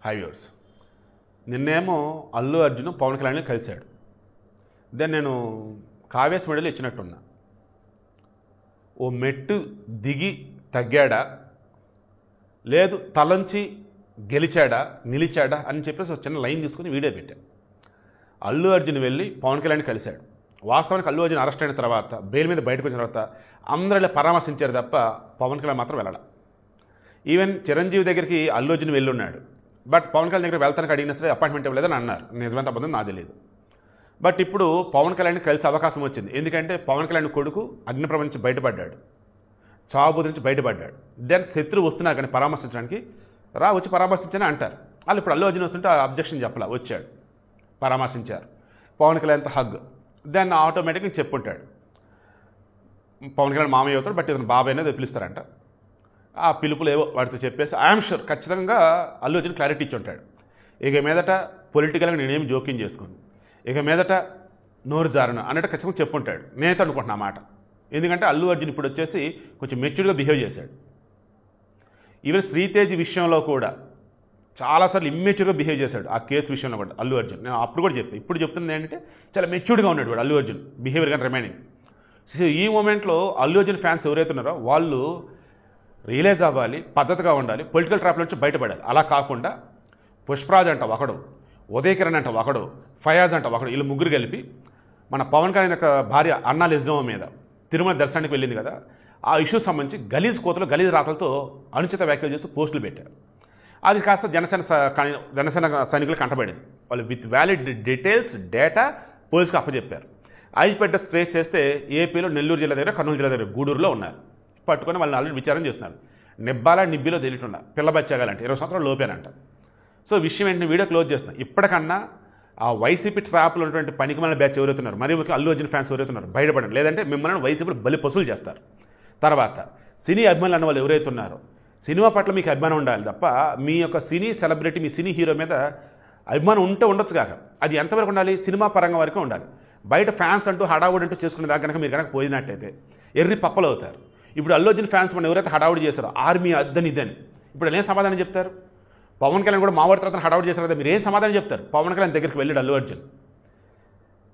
High viewers. నిన్నేమో అల్లు అర్జున్ పవన్ కళ్యాణ్ని కలిశాడు. దెన్ నేను కావ్యాస్ మెడలు ఇచ్చినట్టున్నా. ఓ మెట్టు దిగి తగ్గాడా, లేదు తలంచి గెలిచాడా, నిలిచాడా అని చెప్పేసి ఒక చిన్న లైన్ తీసుకుని వీడియో పెట్టాను. అల్లు అర్జున్ వెళ్ళి పవన్ కళ్యాణ్ కలిశాడు. వాస్తవానికి అల్లు అర్జున్ అరెస్ట్ అయిన తర్వాత, బెయిల్ మీద బయటకు వచ్చిన తర్వాత అందరూ పరామర్శించారు తప్ప పవన్ కళ్యాణ్ మాత్రం వెళ్ళాలి. ఈవెన్ చిరంజీవి దగ్గరికి అల్లు అర్జున్ వెళ్ళున్నాడు. బట్ పవన్ కళ్యాణ్ దగ్గర వెళ్తానికి అడిగిన సరే అపాయింట్మెంట్ ఇవ్వలేదని అన్నారు. నిజమైన అబద్ధం నాకు తెలియదు. బట్ ఇప్పుడు పవన్ కళ్యాణ్ని కలిసే అవకాశం వచ్చింది. ఎందుకంటే పవన్ కళ్యాణ్ కొడుకు అగ్నిప్రభ నుంచి బయటపడ్డాడు, చావుబుద్ధి నుంచి బయటపడ్డాడు. దెన్ శత్రువు వస్తున్నా కానీ పరామర్శించడానికి వచ్చి పరామర్శించని అంటారు. వాళ్ళు ఇప్పుడు అల్లు అర్జున్ వస్తుంటే అబ్జెక్షన్ చెప్పలా, వచ్చాడు, పరామర్శించారు. పవన్ కళ్యాణ్తో హగ్. దెన్ ఆటోమేటిక్గా చెప్పుంటాడు పవన్ కళ్యాణ్ మామయ్య అవుతాడు, బట్ ఇతను బాబాయ్ అనేది పిలుస్తారంట. ఆ పిలుపులు ఏవో వాటితో చెప్పేసి ఐఎమ్ షూర్ ఖచ్చితంగా అల్లు అర్జున్ క్లారిటీ ఇచ్చి ఉంటాడు. ఇక మీదట పొలిటికల్గా నేనేమి జోక్యం చేసుకోను, ఇక మీదట నోరు జారును అన్నట్టు ఖచ్చితంగా చెప్పుంటాడు. నేనైతే అనుకుంటున్నా మాట. ఎందుకంటే అల్లు అర్జున్ ఇప్పుడు వచ్చేసి కొంచెం మెచ్యూర్డ్గా బిహేవ్ చేశాడు. ఈవెన్ శ్రీతేజ్ విషయంలో కూడా చాలాసార్లు ఇమ్మెచ్యూర్గా బిహేవ్ చేశాడు. ఆ కేసు విషయంలో కూడా అల్లు అర్జున్. నేను అప్పుడు కూడా చెప్పాను, ఇప్పుడు చెప్తున్నది ఏంటంటే చాలా మెచ్యూర్డ్గా ఉన్నాడు వాడు అల్లు అర్జున్ బిహేవియర్ కానీ రిమైనింగ్. సో ఈ మూమెంట్లో అల్లు అర్జున్ ఫ్యాన్స్ ఎవరైతే ఉన్నారో వాళ్ళు రియలైజ్ అవ్వాలి, పద్ధతిగా ఉండాలి, పొలిటికల్ ట్రాప్ల నుంచి బయటపడాలి. అలా కాకుండా పుష్పరాజ్ అంట ఒకడు, ఉదయ్ కిరణ్ అంట ఒకడు, ఫయాజ్ అంట ఒకడు, వీళ్ళు ముగ్గురు కలిపి మన పవన్ కళ్యాణ్ యొక్క భార్య అన్నా లెజ్నోవా మీద తిరుమల దర్శనానికి వెళ్ళింది కదా, ఆ ఇష్యూస్ సంబంధించి గలీజ్ కోతలు గలీజ్ రాతలతో అనుచిత వ్యాఖ్యలు చేస్తూ పోస్టులు పెట్టారు. అది కాస్త జనసేన సైనికులు కంటపడింది. వాళ్ళు విత్ వ్యాలిడ్ డీటెయిల్స్ డేటా పోలీసుకు అప్పచెప్పారు. ఐపీఎడ్ ట్రేస్ చేస్తే ఏపీలో నెల్లూరు జిల్లా దగ్గర, కర్నూలు జిల్లా దగ్గర, గూడూరులో ఉన్నారు. పట్టుకొని వాళ్ళని ఆల్రెడీ విచారణ చేస్తున్నారు. నిబ్బిలో తెలియకుండా పిల్ల బచ్చాగాలంటే 20 సంవత్సరాలు లోపేనంట. సో విషయం ఏంటంటే వీడియో క్లోజ్ చేస్తున్నాం. ఇప్పటికన్నా ఆ వైసీపీ ట్రాప్లో ఉన్నటువంటి పనికిమాలిన బ్యాచ్ ఎవరైతున్నారు, మరి ముఖ్యంగా అల్లు అర్జున్ ఫ్యాన్స్ ఎవరైతున్నారు బయటపడండి, లేదంటే మిమ్మల్ని వైసీపీలు బలి పసులు చేస్తారు. తర్వాత సినీ అభిమానులు అన్న వాళ్ళు ఎవరైతే ఉన్నారో సినిమా పట్ల మీకు అభిమానం ఉండాలి తప్ప మీ యొక్క సినీ సెలబ్రిటీ, మీ సినీ హీరో మీద అభిమానం ఉండొచ్చు కాక అది ఎంతవరకు ఉండాలి, సినిమా పరంగా వరకు ఉండాలి. బయట ఫ్యాన్స్ అంటూ హడావుడి అంటూ చేసుకునే దాకా కనుక మీరు కనుక పోయినట్టయితే ఎర్రి పప్పలు అవుతారు. ఇప్పుడు అల్లు అర్జున్ ఫ్యాన్స్ మనం ఎవరైతే హడావుడి చేస్తారో ఆర్మీ అద్దని ఇద్దని ఇప్పుడు ఏం సమాధానం చెప్తారు? పవన్ కళ్యాణ్ కూడా మావాడి తర్వాత హడావుడి చేస్తారు కదా, మీరు ఏం సమాధానం చెప్తారు? పవన్ కళ్యాణ్ దగ్గరికి వెళ్ళాడు అల్లు అర్జున్.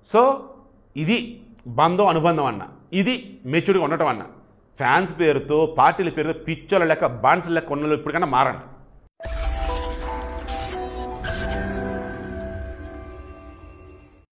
సో ఇది బంధం అనుబంధం అన్న, ఇది మెచ్యూర్డ్గా ఉండటం అన్న. ఫ్యాన్స్ పేరుతో పార్టీల పేరుతో పిచ్చోళ్ళ లెక్క బాన్సుల లెక్క ఉన్న ఇప్పటికన్నా మారండి.